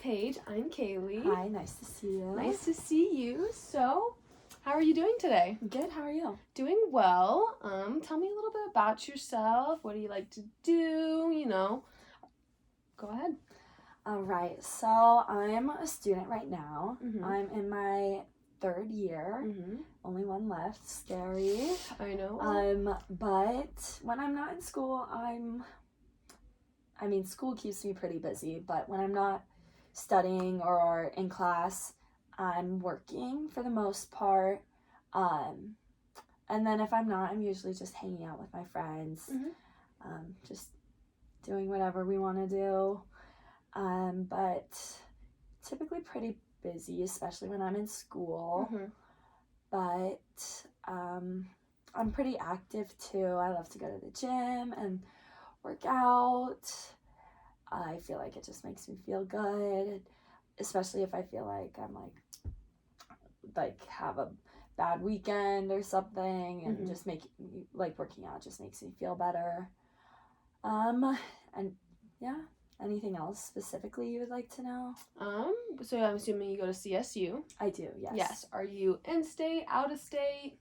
Paige. I'm Kailey. Hi, nice to see you. Nice to see you. So, how are you doing today? Good, how are you? Doing well. Tell me a little bit about yourself. What do you like to do? Go ahead. All right, so I'm a student right now. Mm-hmm. I'm in my third year. Mm-hmm. Only one left. Scary. I know. But when I'm not in school, school keeps me pretty busy, but when I'm not studying or in class, I'm working for the most part. And then if I'm not, I'm usually just hanging out with my friends, just doing whatever we want to do. But typically pretty busy, especially when I'm in school. Mm-hmm. But I'm pretty active too. I love to go to the gym and work out. I feel like it just makes me feel good, especially if I feel like I'm like have a bad weekend or something, and just working out just makes me feel better. And yeah, anything else specifically you would like to know? So I'm assuming you go to CSU. I do, yes. Yes. Are you in state, out of state?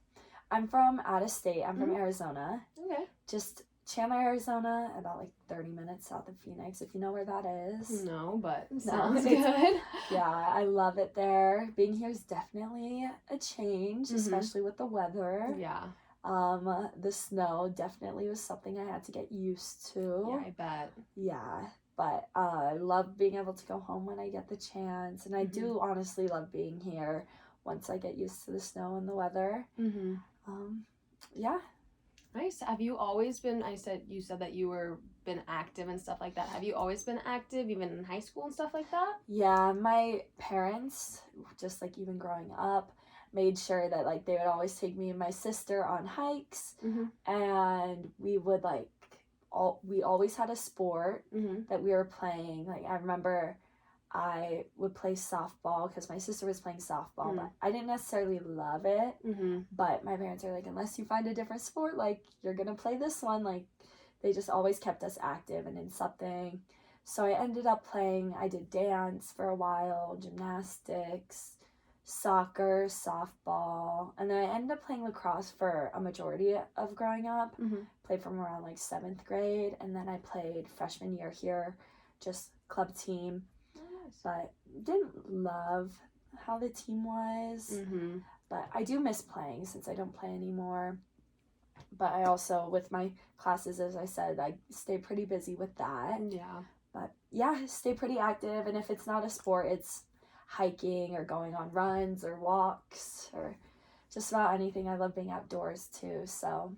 I'm from out of state. I'm from Arizona. Okay. Just Chandler, Arizona, about like 30 minutes south of Phoenix, if you know where that is. No, but sounds good. Yeah, I love it there. Being here is definitely a change, especially with the weather. Yeah. The snow definitely was something I had to get used to. Yeah, I bet. Yeah, but I love being able to go home when I get the chance, and I do honestly love being here once I get used to the snow and the weather. Yeah. Nice. Have you always been, you said that you were been active and stuff like that. Have you always been active, even in high school and stuff like that? Yeah, my parents, just like even growing up, made sure that like they would always take me and my sister on hikes, and we would we always had a sport that we were playing. Like I remember I would play softball because my sister was playing softball, but I didn't necessarily love it. But my parents are like, unless you find a different sport, like you're gonna play this one. Like they just always kept us active and in something. So I ended up playing. I did dance for a while, gymnastics, soccer, softball, and then I ended up playing lacrosse for a majority of growing up. Played from around like 7th grade, and then I played freshman year here, just club team. But didn't love how the team was. But I do miss playing since I don't play anymore. But I also, with my classes, as I said, I stay pretty busy with that. Yeah. But yeah, stay pretty active. And if it's not a sport, it's hiking or going on runs or walks or just about anything. I love being outdoors too. So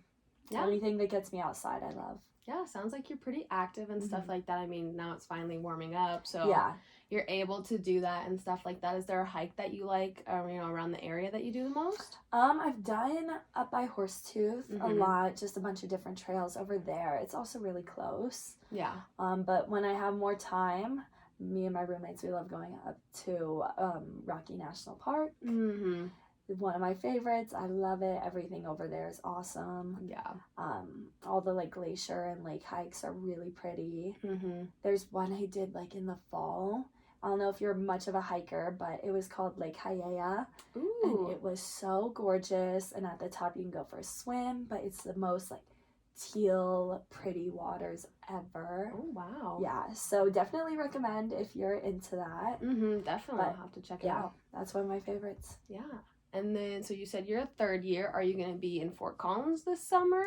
anything that gets me outside, I love. Yeah, sounds like you're pretty active and stuff like that. I mean, now it's finally warming up, so you're able to do that and stuff like that. Is there a hike that you like, around the area that you do the most? I've done up by Horsetooth a lot, just a bunch of different trails over there. It's also really close. Yeah. But when I have more time, me and my roommates, we love going up to Rocky National Park. One of my favorites. I love it. Everything over there is awesome. Yeah. All the glacier and lake hikes are really pretty. There's one I did in the fall. I don't know if you're much of a hiker, but it was called Lake Hyaya. Ooh. And it was so gorgeous. And at the top you can go for a swim, but it's the most teal pretty waters ever. Oh wow. Yeah, so definitely recommend if you're into that. Definitely. I'll have to check it out. That's one of my favorites. Yeah. And then, so you said you're a third year. Are you going to be in Fort Collins this summer?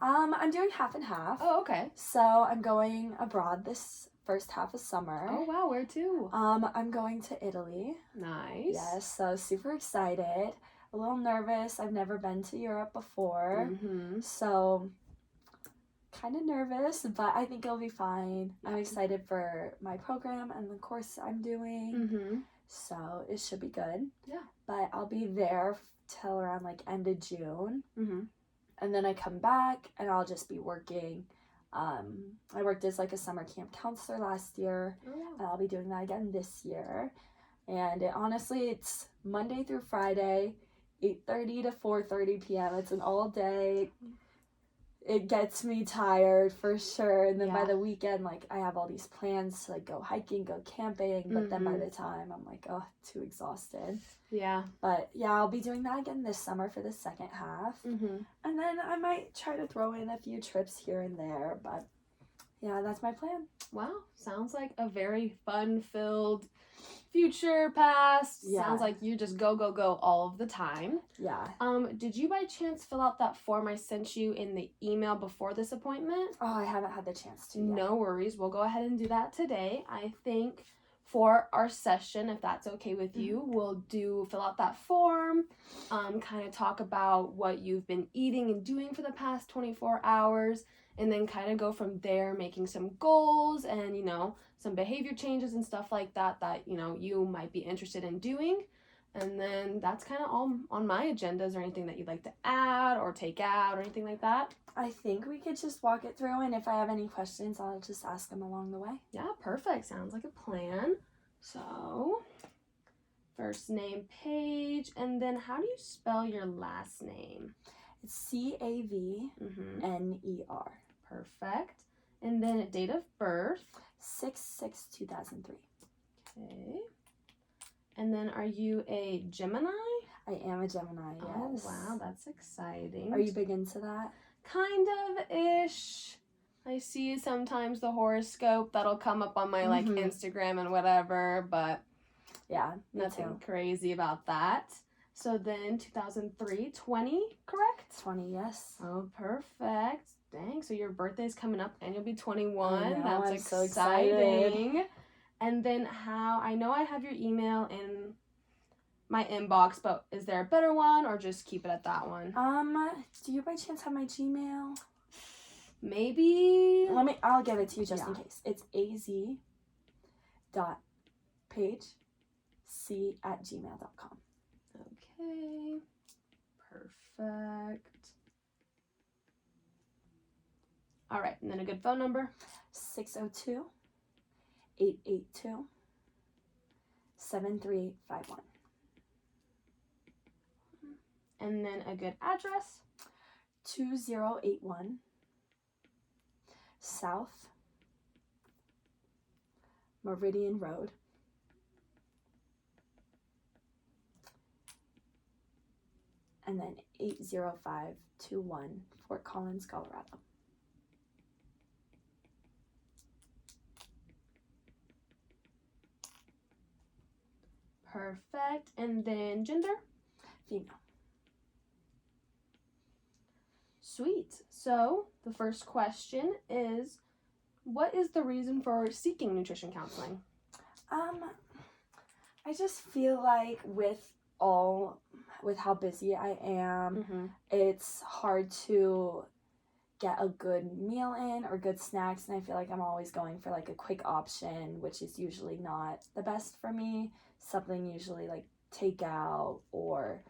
I'm doing half and half. Oh, okay. So I'm going abroad this first half of summer. Oh, wow. Where to? I'm going to Italy. Nice. Yes, so super excited. A little nervous. I've never been to Europe before. So kind of nervous, but I think it'll be fine. I'm excited for my program and the course I'm doing. So it should be good. Yeah. But I'll be there till around end of June. And then I come back and I'll just be working. I worked as a summer camp counselor last year. And I'll be doing that again this year. And honestly, it's Monday through Friday, 8:30 to 4:30 p.m. It's an all day. it gets me tired for sure. And then by the weekend, like, I have all these plans to, like, go hiking, go camping. But then by the time, I'm like, oh, too exhausted. Yeah. But, yeah, I'll be doing that again this summer for the second half. And then I might try to throw in a few trips here and there. But, yeah, that's my plan. Wow. Sounds like a very fun-filled future, past. Yeah. Sounds like you just go, go, go all of the time. Yeah. Did you by chance fill out that form I sent you in the email before this appointment? Oh, I haven't had the chance to yet. No worries. We'll go ahead and do that today. I think for our session, if that's okay with you, we'll fill out that form, kind of talk about what you've been eating and doing for the past 24 hours, and then kind of go from there, making some goals and, some behavior changes and stuff like that, you might be interested in doing. And then that's kind of all on my agenda. Is there anything that you'd like to add or take out or anything like that? I think we could just walk it through, and if I have any questions, I'll just ask them along the way. Yeah, perfect. Sounds like a plan. So, first name, Paige, and then how do you spell your last name? It's CAVNER. Perfect. And then a date of birth? 6/6/2003. Okay. And then are you a Gemini? I am a Gemini, yes. Oh, wow, that's exciting. Are you big into that? Kind of-ish. I see sometimes the horoscope that'll come up on my, Instagram and whatever, but yeah, nothing crazy about that. So then 2003, 20, correct? 20, yes. Oh, perfect. Dang, so your birthday's coming up and you'll be 21. That's exciting. So excited. And then I know I have your email in my inbox, but is there a better one or just keep it at that one? Do you by chance have my Gmail? Maybe. I'll give it to you just in case. It's az.pagec@gmail.com. Okay. Perfect. All right, and then a good phone number? 602-882-7351. And then a good address? 2081 South Meridian Road, and then 80521 Fort Collins, Colorado. Perfect. And then gender? Female. Sweet. So the first question is, what is the reason for seeking nutrition counseling? I just feel like with how busy I am, it's hard to get a good meal in or good snacks, and I feel like I'm always going for like a quick option, which is usually not the best for me. Something usually like takeout or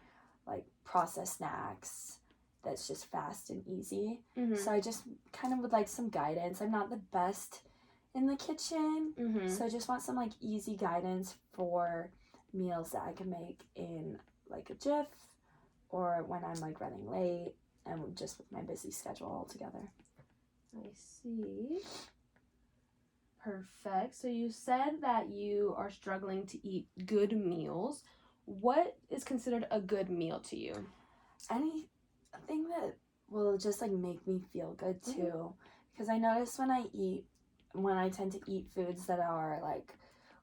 like processed snacks that's just fast and easy. So I just kind of would like some guidance. I'm not the best in the kitchen, so I just want some like easy guidance for meals that I can make in like a jiff or when I'm like running late and just with my busy schedule altogether. I see. Perfect. So you said that you are struggling to eat good meals. What is considered a good meal to you? Anything that will just like make me feel good too. Because I notice when I tend to eat foods that are like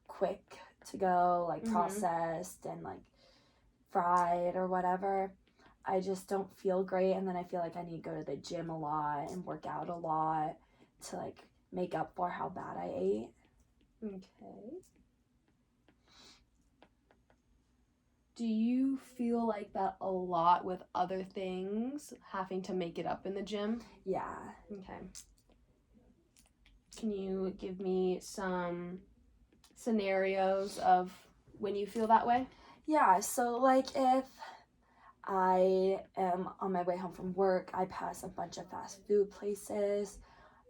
quick to go, like processed and like fried or whatever, I just don't feel great, and then I feel like I need to go to the gym a lot and work out a lot to like make up for how bad I ate. Okay. Do you feel like that a lot with other things, having to make it up in the gym? Yeah. Okay. Can you give me some scenarios of when you feel that way? Yeah, so like if I am on my way home from work, I pass a bunch of fast food places,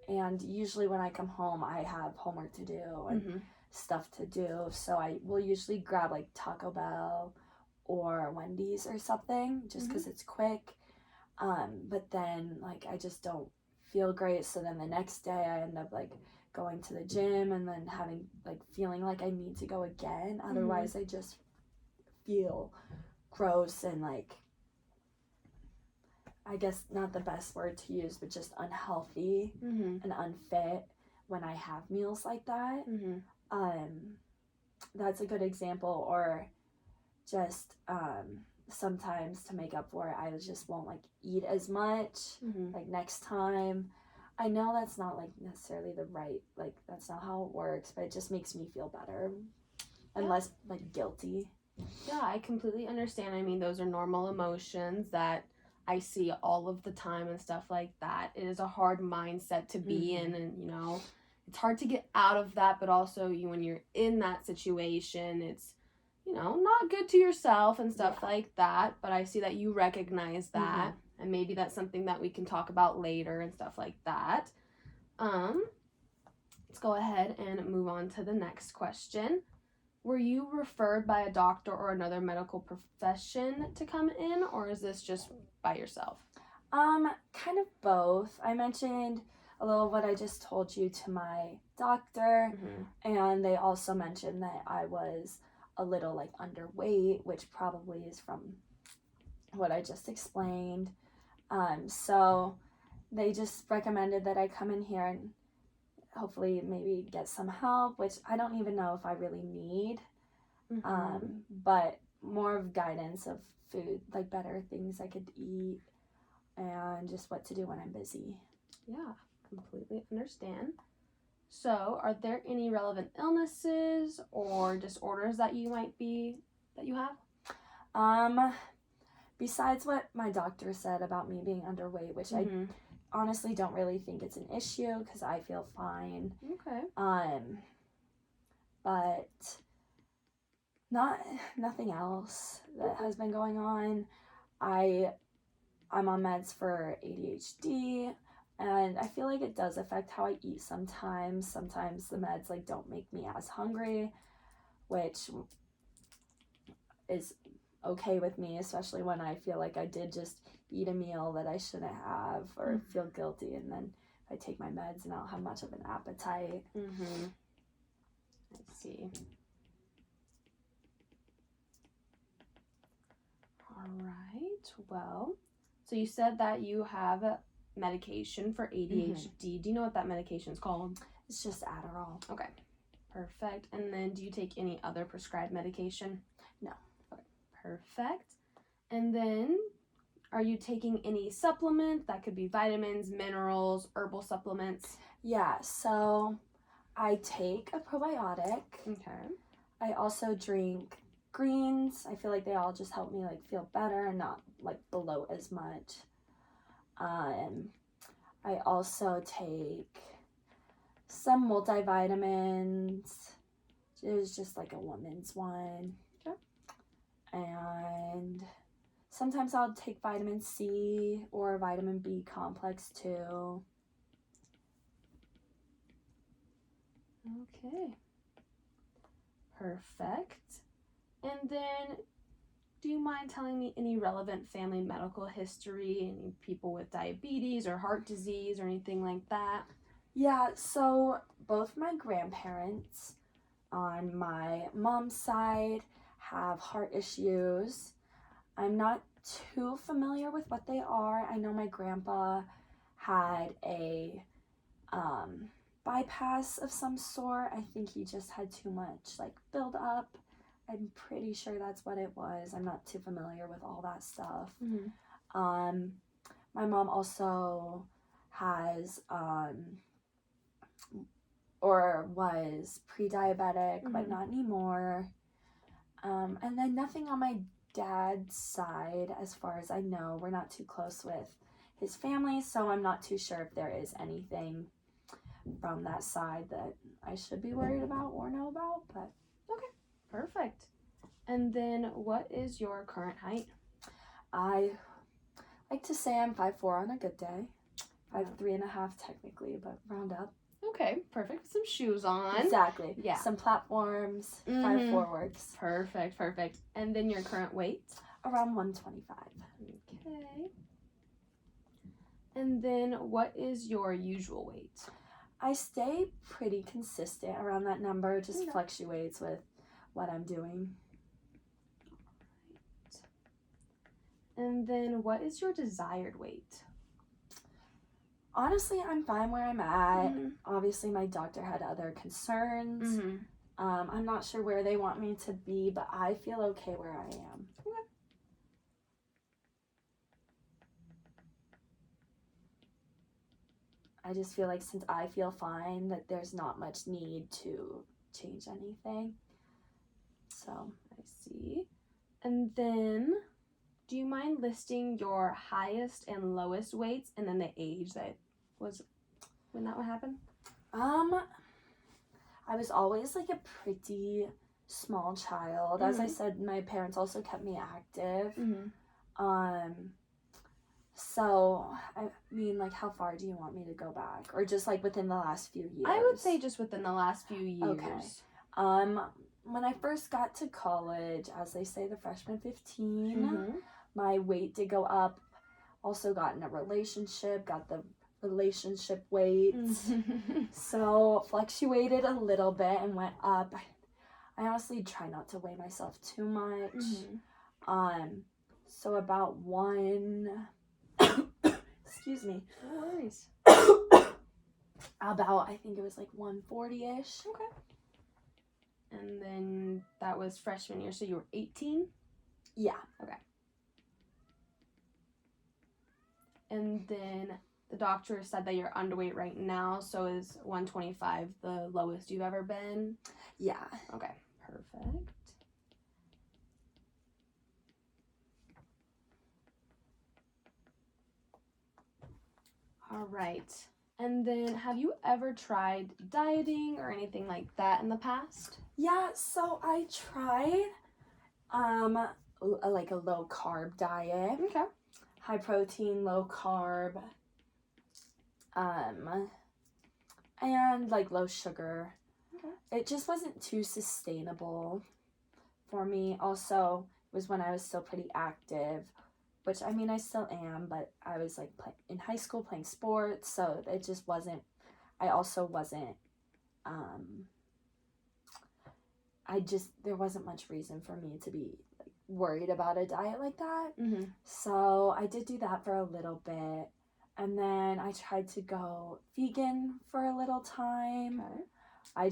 and usually when I come home, I have homework to do and stuff to do, so I will usually grab like Taco Bell or Wendy's or something just because it's quick, but then like I just don't feel great. So then the next day I end up like going to the gym and then having like feeling like I need to go again. Otherwise I just feel gross and like, I guess not the best word to use, but just unhealthy and unfit when I have meals like that. That's a good example. Or just sometimes to make up for it, I just won't like eat as much like next time. I know that's not like necessarily the right, like that's not how it works, but it just makes me feel better and less like guilty. Yeah, I completely understand. I mean, those are normal emotions that I see all of the time and stuff like that. It is a hard mindset to be in, and you know, it's hard to get out of that, but also when you're in that situation, it's, you know, not good to yourself and stuff like that. But I see that you recognize that, and maybe that's something that we can talk about later and stuff like that. Let's go ahead and move on to the next question. Were you referred by a doctor or another medical profession to come in, or is this just by yourself? Kind of both. I mentioned a little what I just told you to my doctor, and they also mentioned that I was a little like underweight, which probably is from what I just explained. So they just recommended that I come in here and hopefully maybe get some help, which I don't even know if I really need, but more of guidance of food, like better things I could eat and just what to do when I'm busy. Yeah, completely understand. So are there any relevant illnesses or disorders that you have? Besides what my doctor said about me being underweight, which I honestly don't really think it's an issue because I feel fine. Okay. But nothing else that has been going on. I'm on meds for ADHD, and I feel like it does affect how I eat sometimes. Sometimes the meds like don't make me as hungry, which is okay with me, especially when I feel like I did just eat a meal that I shouldn't have or feel guilty, and then if I take my meds and I don't have much of an appetite. I see. All right. Well, so you said that you have a medication for ADHD. Do you know what that medication is called? It's just Adderall. Okay. Perfect. And then do you take any other prescribed medication? No. Okay. Perfect. And then are you taking any supplement? That could be vitamins, minerals, herbal supplements. Yeah, so I take a probiotic. Okay. I also drink greens. I feel like they all just help me like feel better and not like bloat as much. I also take some multivitamins. It was just like a woman's one. Okay. And sometimes I'll take vitamin C or vitamin B complex too. Okay. Perfect. And then, do you mind telling me any relevant family medical history? Any people with diabetes or heart disease or anything like that? Yeah, so both my grandparents on my mom's side have heart issues. I'm not too familiar with what they are. I know my grandpa had a bypass of some sort. I think he just had too much like build up. I'm pretty sure that's what it was. I'm not too familiar with all that stuff. My mom also has or was pre-diabetic, but not anymore. And then nothing on my dad's side, as far as I know. We're not too close with his family, so I'm not too sure if there is anything from that side that I should be worried about or know about, but okay, perfect. And then what is your current height? I like to say I'm 5'4" on a good day. 5'3.5" technically, but round up. Okay, perfect. Some shoes on. Exactly. Yeah. Some platforms. 5'4" works. Perfect. And then your current weight? Around 125. Okay. And then what is your usual weight? I stay pretty consistent around that number. It just Okay. fluctuates with what I'm doing. And then what is your desired weight? Honestly, I'm fine where I'm at. Mm-hmm. Obviously, my doctor had other concerns. Mm-hmm. I'm not sure where they want me to be, but I feel okay where I am. Okay. I just feel like since I feel fine, that there's not much need to change anything. So, I see. And then, do you mind listing your highest and lowest weights and then the age that was when that would happen? I was always like a pretty small child. As I said, my parents also kept me active. So, I mean, like, how far do you want me to go back? Or just, like, within the last few years? I would say just within the last few years. Okay. When I first got to college, as they say, the freshman 15, my weight did go up. Also got in a relationship, got the relationship weight. So, fluctuated a little bit and went up. I honestly try not to weigh myself too much. So about excuse me. No worries. About, I think it was like 140-ish. Okay. And then that was freshman year, so you were 18? Yeah. Okay. And then the doctor said that you're underweight right now, so is 125 the lowest you've ever been? Yeah. Okay, perfect. All right. And then have you ever tried dieting or anything like that in the past? Yeah, so I tried like a low carb diet. Okay. High protein, low carb. And like low sugar. Okay. It just wasn't too sustainable for me. Also, it was when I was still pretty active, which I mean I still am, but I was like in high school playing sports, so it just wasn't. I also wasn't. There wasn't much reason for me to be like worried about a diet like that. So I did do that for a little bit, and then I tried to go vegan for a little time. Okay. I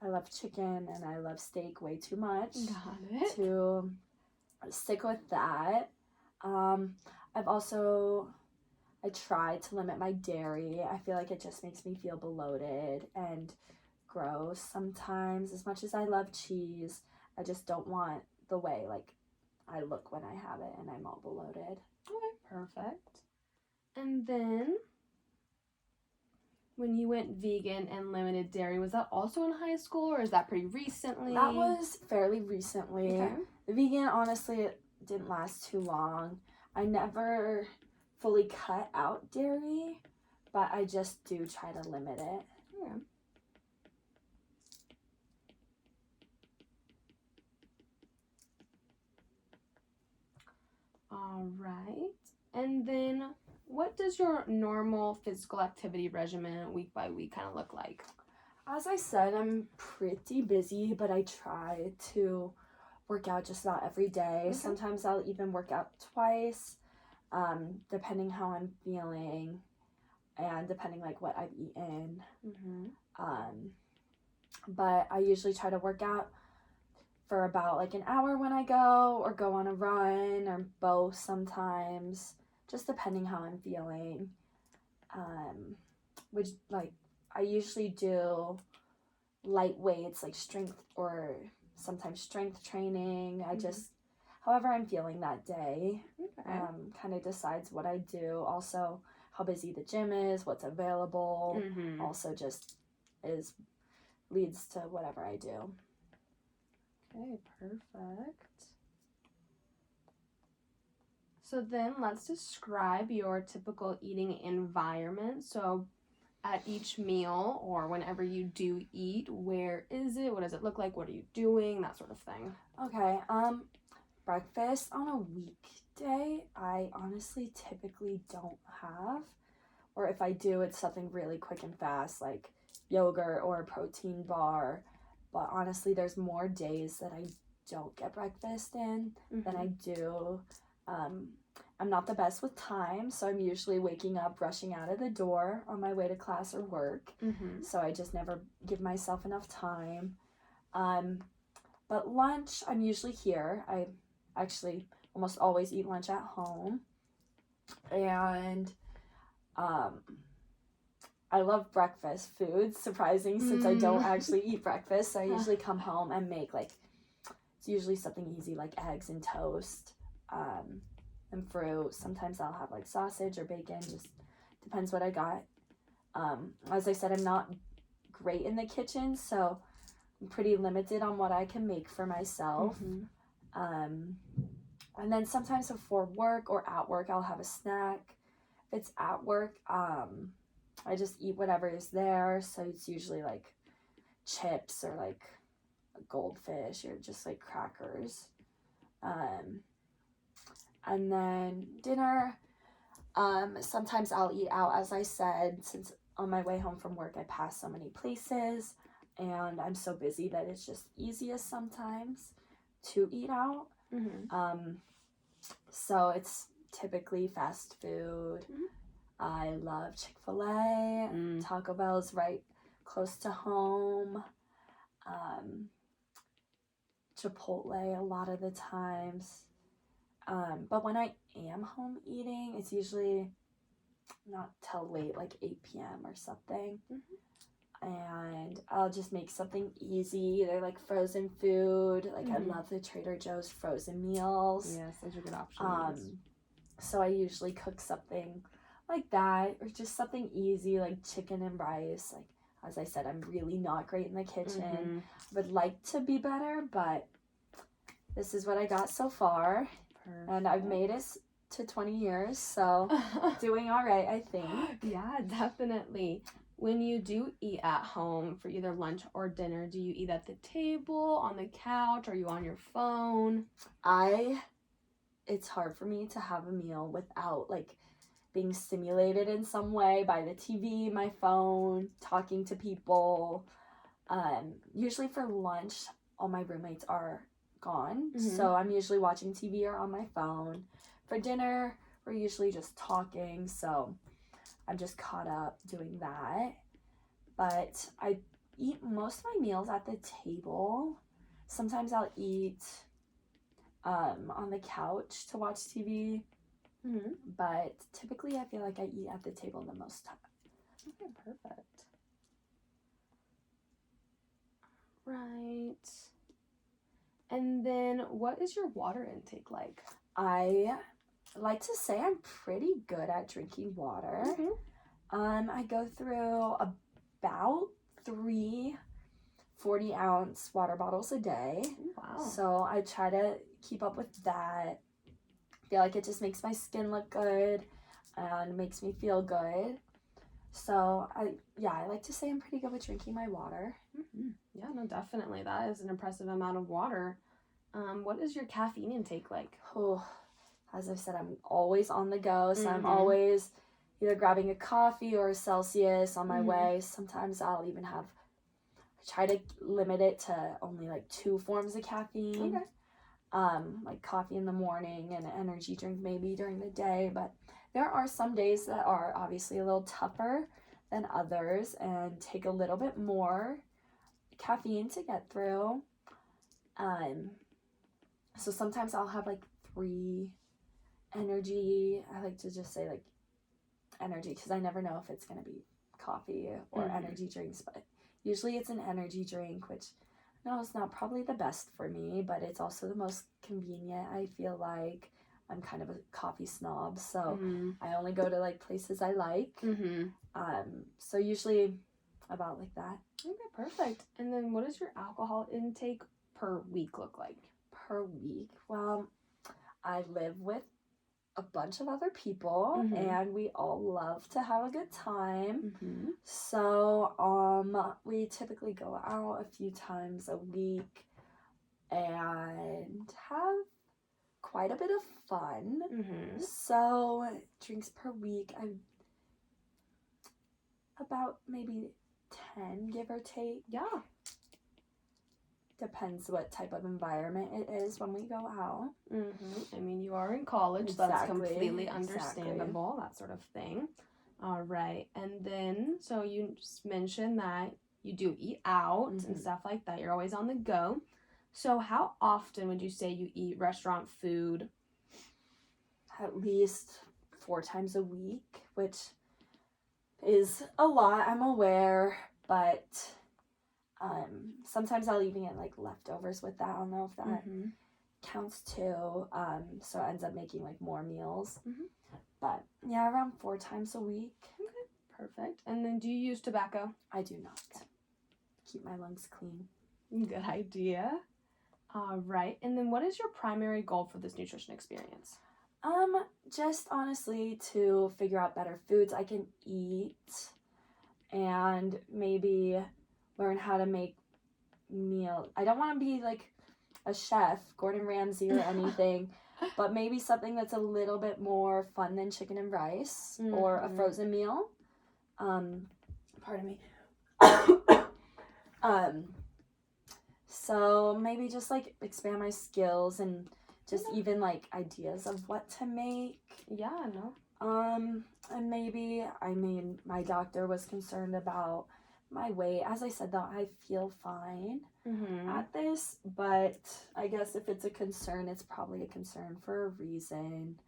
love chicken and I love steak way too much. Got it. To stick with that. I try to limit my dairy. I feel like it just makes me feel bloated and gross sometimes. As much as I love cheese, I just don't want the way like I look when I have it and I'm all bloated. Okay, perfect. And then when you went vegan and limited dairy, was that also in high school or is that pretty recently? That was fairly recently. Okay. The vegan, honestly, it didn't last too long. I never fully cut out dairy, but I just do try to limit it. Yeah. All right. And then what does your normal physical activity regimen week by week kind of look like? As I said, I'm pretty busy, but I try to work out just about every day. Okay. Sometimes I'll even work out twice, depending how I'm feeling and depending like what I've eaten. But I usually try to work out for about like an hour when I go, or go on a run, or both sometimes, just depending how I'm feeling. Which like I usually do light weights like strength or sometimes strength training. I just, however I'm feeling that day, kind of decides what I do. Also, how busy the gym is, what's available, also just leads to whatever I do. Okay, perfect. So then let's describe your typical eating environment. So at each meal or whenever you do eat, where is it? What does it look like? What are you doing? That sort of thing. Okay. breakfast on a weekday, I honestly typically don't have. Or if I do, it's something really quick and fast, like yogurt or a protein bar. But honestly, there's more days that I don't get breakfast in than I do. I'm not the best with time, so I'm usually waking up, rushing out of the door on my way to class or work. So I just never give myself enough time. But lunch, I'm usually here. I actually almost always eat lunch at home. And I love breakfast foods, surprising since I don't actually eat breakfast. So I usually come home and make it's usually something easy like eggs and toast and fruit. Sometimes I'll have sausage or bacon, just depends what I got. As I said, I'm not great in the kitchen, so I'm pretty limited on what I can make for myself. And then sometimes before work or at work, I'll have a snack. If it's at work, I just eat whatever is there. So it's usually chips or a goldfish or just crackers. And then dinner, sometimes I'll eat out, as I said, since on my way home from work I pass so many places and I'm so busy that it's just easiest sometimes to eat out. So it's typically fast food. I love Chick-fil-A. Taco Bell's right close to home. Chipotle a lot of the times. But when I am home eating, it's usually not till late, 8 p.m. or something. And I'll just make something easy, either frozen food. I love the Trader Joe's frozen meals. Yes, those are good options. So I usually cook something like that, or just something easy like chicken and rice. As I said, I'm really not great in the kitchen. Would like to be better, but this is what I got so far. Perfect. And I've made it to 20 years, so doing all right, I think. Yeah, definitely. When you do eat at home for either lunch or dinner, do you eat at the table, on the couch, are you on your phone? It's hard for me to have a meal without being stimulated in some way by the TV, my phone, talking to people. Usually for lunch, all my roommates are gone, so I'm usually watching TV or on my phone. For dinner, we're usually just talking, so I'm just caught up doing that. But I eat most of my meals at the table. Sometimes I'll eat on the couch to watch TV. But typically I feel like I eat at the table the most time. Okay, perfect. Right. And then what is your water intake like? I like to say I'm pretty good at drinking water. I go through about 3 40-ounce water bottles a day. Wow. So I try to keep up with that. I feel like it just makes my skin look good and makes me feel good. So I like to say I'm pretty good with drinking my water. Yeah, no, definitely. That is an impressive amount of water. What is your caffeine intake like? Oh, as I said, I'm always on the go, so I'm always either grabbing a coffee or a Celsius on my way. Sometimes I'll even I try to limit it to only 2 forms of caffeine. Okay. Coffee in the morning and an energy drink maybe during the day, but there are some days that are obviously a little tougher than others and take a little bit more caffeine to get through. So sometimes I'll have 3 energy. I like to just say energy because I never know if it's going to be coffee or energy drinks, but usually it's an energy drink, which I know is not probably the best for me, but it's also the most convenient. I feel like I'm kind of a coffee snob, so I only go to places I like. So usually about that. Okay, perfect. And then what does your alcohol intake per week look like? Per week? Well, I live with a bunch of other people and we all love to have a good time. So we typically go out a few times a week and have quite a bit of fun. Mm-hmm. So drinks per week, I'm about maybe 10, give or take. Yeah. Depends what type of environment it is when we go out. Mm-hmm. I mean, you are in college, so that's completely understandable, that sort of thing. All right. And then, so you just mentioned that you do eat out and stuff like that. You're always on the go. So how often would you say you eat restaurant food? At least 4 times a week, which is a lot, I'm aware, but sometimes I'll even get like leftovers with that. I don't know if that counts too. So it ends up making like more meals. But yeah, around 4 times a week. Okay, perfect. And then do you use tobacco? I do not. Keep my lungs clean. Good idea. All right. And then what is your primary goal for this nutrition experience? Just honestly to figure out better foods I can eat and maybe learn how to make meals. I don't want to be like a chef, Gordon Ramsay or anything, but maybe something that's a little bit more fun than chicken and rice or a frozen meal. Pardon me. So maybe just like expand my skills and just even like ideas of what to make. Yeah, no. And maybe, I mean, my doctor was concerned about my weight. As I said, though, I feel fine at this, but I guess if it's a concern, it's probably a concern for a reason.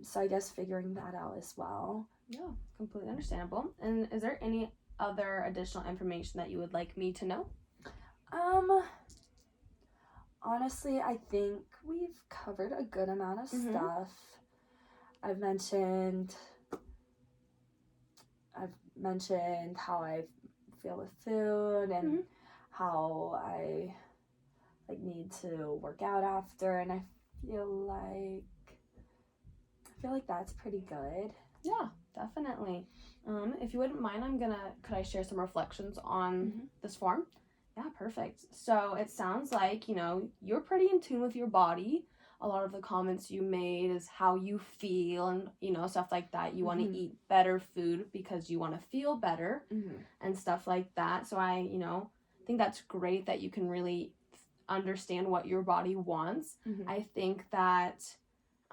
So I guess figuring that out as well. Yeah, completely understandable. And is there any other additional information that you would like me to know? Honestly, I think we've covered a good amount of stuff. I've mentioned how I feel with food and how I like need to work out after, and I feel like that's pretty good. Yeah, definitely. If you wouldn't mind, could I share some reflections on this form? Yeah, perfect. So it sounds like, you're pretty in tune with your body. A lot of the comments you made is how you feel and, stuff like that. You want to eat better food because you want to feel better and stuff like that. So I think that's great that you can really understand what your body wants. I think that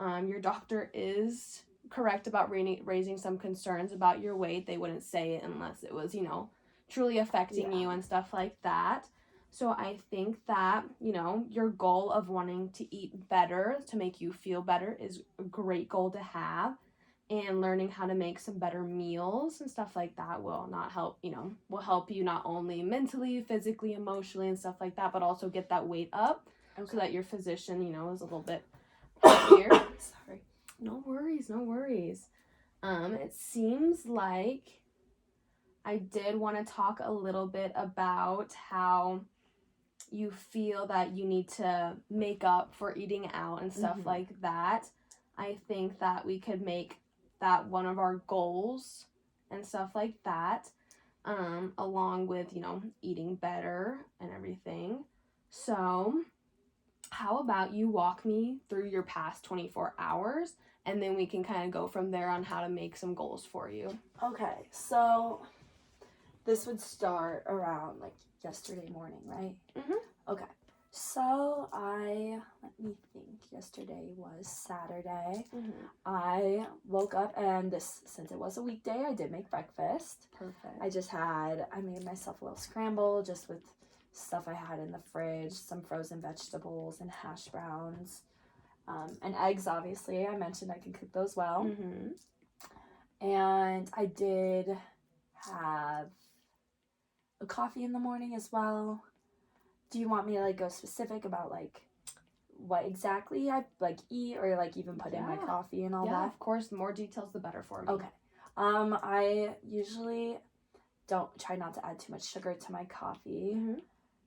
your doctor is correct about raising some concerns about your weight. They wouldn't say it unless it was, truly affecting you and stuff like that. So I think that, your goal of wanting to eat better to make you feel better is a great goal to have. And learning how to make some better meals and stuff like that will help you not only mentally, physically, emotionally, and stuff like that, but also get that weight up so that your physician, is a little bit happier. Sorry. No worries. It seems like I did want to talk a little bit about how you feel that you need to make up for eating out and stuff like that. I think that we could make that one of our goals and stuff like that, along with, eating better and everything. So how about you walk me through your past 24 hours and then we can kind of go from there on how to make some goals for you. Okay, so this would start around like yesterday morning, right? Okay, so let me think, yesterday was Saturday. I woke up and since it was a weekday, I did make breakfast. Perfect. I made myself a little scramble just with stuff I had in the fridge, some frozen vegetables and hash browns, and eggs, obviously. I mentioned I can cook those well. And I did have a coffee in the morning as well. Do you want me to like go specific about like what exactly I like eat or like even put in my coffee and all that? Yeah, of course. The more details, the better for me. Okay. I usually try not to add too much sugar to my coffee.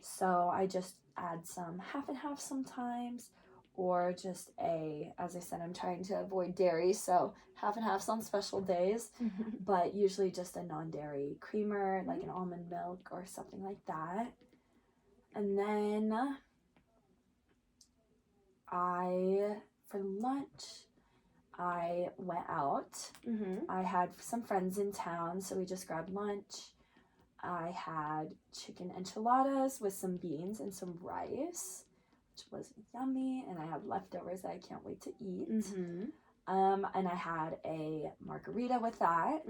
So I just add some half and half sometimes, or just as I said, I'm trying to avoid dairy, so half and half on special days, but usually just a non-dairy creamer, like an almond milk or something like that. And then For lunch, I went out. I had some friends in town, so we just grabbed lunch. I had chicken enchiladas with some beans and some rice, which was yummy, and I have leftovers that I can't wait to eat. And I had a margarita with that.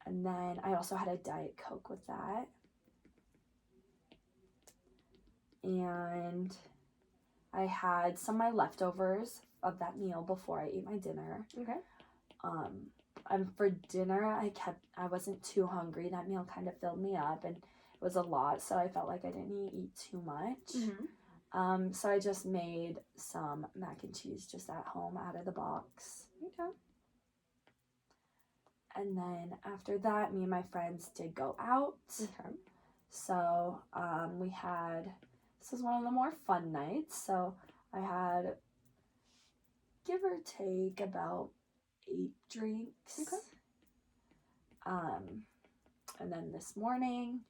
And then I also had a Diet Coke with that. And I had some of my leftovers of that meal before I ate my dinner. Okay. And for dinner, I wasn't too hungry. That meal kind of filled me up, and it was a lot, so I felt like I didn't eat too much. So I just made some mac and cheese just at home out of the box. Okay. And then after that, me and my friends did go out. Okay. So this was one of the more fun nights. So I had, give or take, about 8 drinks. Okay. And then this morning,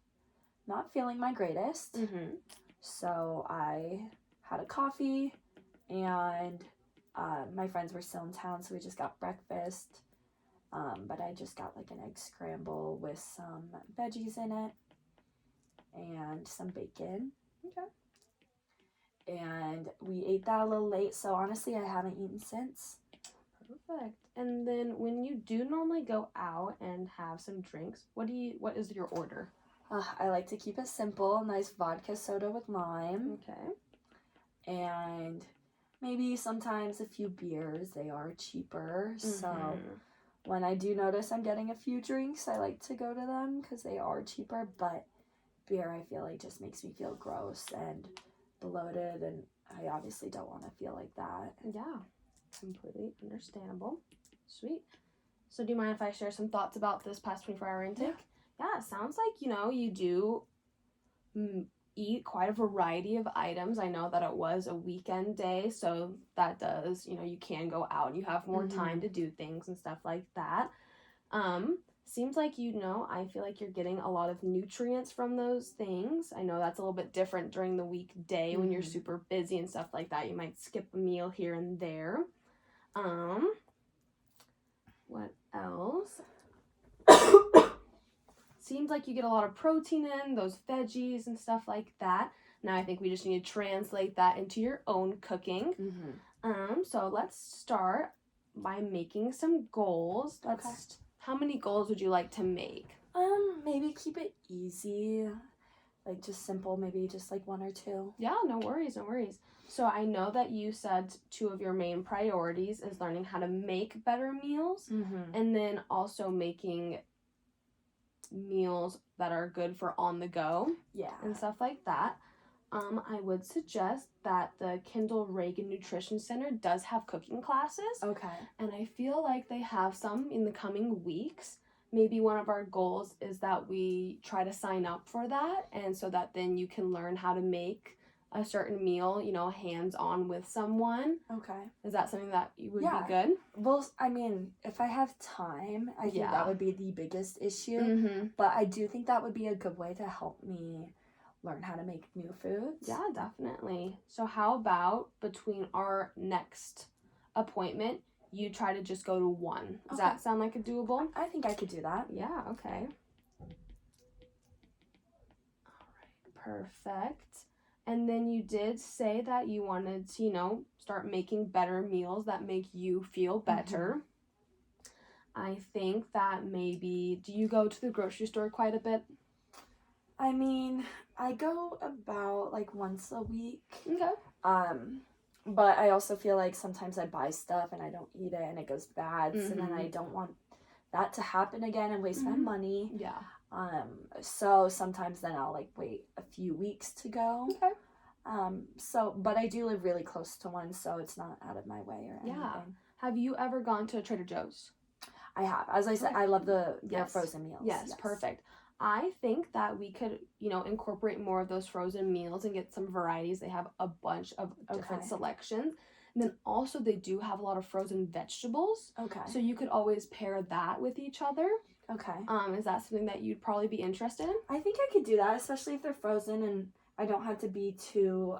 not feeling my greatest. So I had a coffee, and my friends were still in town, so we just got breakfast. But I just got like an egg scramble with some veggies in it and some bacon. Okay. And we ate that a little late, so honestly I haven't eaten since. Perfect. And then when you do normally go out and have some drinks, what is your order? I like to keep it simple, nice vodka soda with lime. Okay. And maybe sometimes a few beers. They are cheaper, so when I do notice I'm getting a few drinks, I like to go to them because they are cheaper, but beer I feel like just makes me feel gross and bloated, and I obviously don't want to feel like that. Yeah, completely understandable. Sweet. So do you mind if I share some thoughts about this past 24-hour intake? Yeah, it sounds like, you do eat quite a variety of items. I know that it was a weekend day, so that does, you can go out and you have more time to do things and stuff like that. Seems like, I feel like you're getting a lot of nutrients from those things. I know that's a little bit different during the weekday when you're super busy and stuff like that. You might skip a meal here and there. What else? Seems like you get a lot of protein in, those veggies and stuff like that. Now I think we just need to translate that into your own cooking. So let's start by making some goals. How many goals would you like to make? Maybe keep it easy, like just simple, maybe just like 1 or 2. Yeah, no worries. So I know that you said 2 of your main priorities is learning how to make better meals and then also making meals that are good for on the go and stuff like that. I would suggest that the Kendall Reagan Nutrition Center does have cooking classes. Okay. And I feel like they have some in the coming weeks. Maybe one of our goals is that we try to sign up for that, and so that then you can learn how to make a certain meal, hands-on with someone. Okay. Is that something that would be good? Well, I mean, if I have time, I think that would be the biggest issue. But I do think that would be a good way to help me learn how to make new foods. Yeah, definitely. So how about between our next appointment, you try to just go to 1. Does that sound like a doable? I think I could do that. Yeah, okay. All right, perfect. And then you did say that you wanted to, start making better meals that make you feel better. I think that maybe, do you go to the grocery store quite a bit? I mean, I go about like once a week. Okay. But I also feel like sometimes I buy stuff and I don't eat it and it goes bad. So then I don't want that to happen again and waste my money. Yeah. So sometimes then I'll like wait a few weeks to go. Okay. But I do live really close to one, so it's not out of my way or anything. Yeah. Have you ever gone to Trader Joe's? I have. As I said, I love their frozen meals. Yes, perfect. I think that we could, incorporate more of those frozen meals and get some varieties. They have a bunch of different selections. And then also they do have a lot of frozen vegetables. Okay. So you could always pair that with each other. Okay. Is that something that you'd probably be interested in? I think I could do that, especially if they're frozen and I don't have to be too,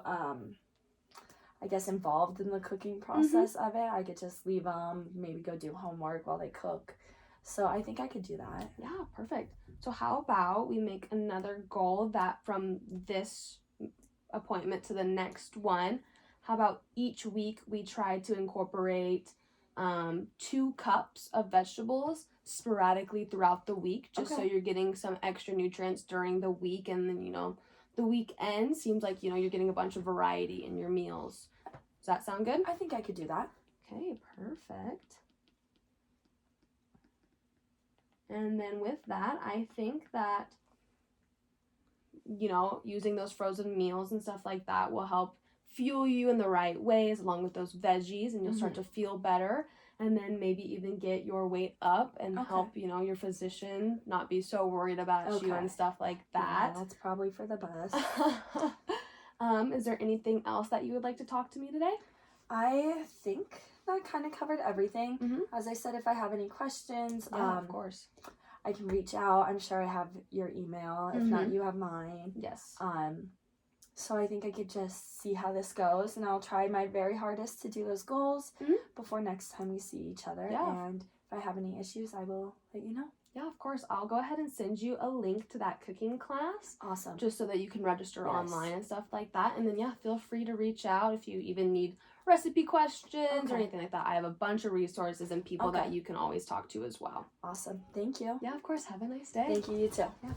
I guess, involved in the cooking process of it. I could just leave them, maybe go do homework while they cook. So I think I could do that. Yeah, perfect. So how about we make another goal that from this appointment to the next one, how about each week we try to incorporate 2 cups of vegetables sporadically throughout the week, just so you're getting some extra nutrients during the week, and then, you know, the weekend seems like, you know, you're getting a bunch of variety in your meals. Does that sound good? I think I could do that. Okay, perfect. And then with that, I think that, you know, using those frozen meals and stuff like that will help fuel you in the right ways along with those veggies, and you'll start to feel better, and then maybe even get your weight up and help, you know, your physician not be so worried about you and stuff like that. Yeah, that's probably for the best. Is there anything else that you would like to talk to me today? I think that kind of covered everything. As I said, if I have any questions, of course, I can reach out. I'm sure I have your email. If not, you have mine. Yes. So I think I could just see how this goes, and I'll try my very hardest to do those goals before next time we see each other. Yeah. And if I have any issues, I will let you know. Yeah, of course. I'll go ahead and send you a link to that cooking class. Awesome. Just so that you can register online and stuff like that. And then, yeah, feel free to reach out if you even need recipe questions or anything like that. I have a bunch of resources and people that you can always talk to as well. Awesome. Thank you. Yeah, of course. Have a nice day. Thank you. You too. Yeah.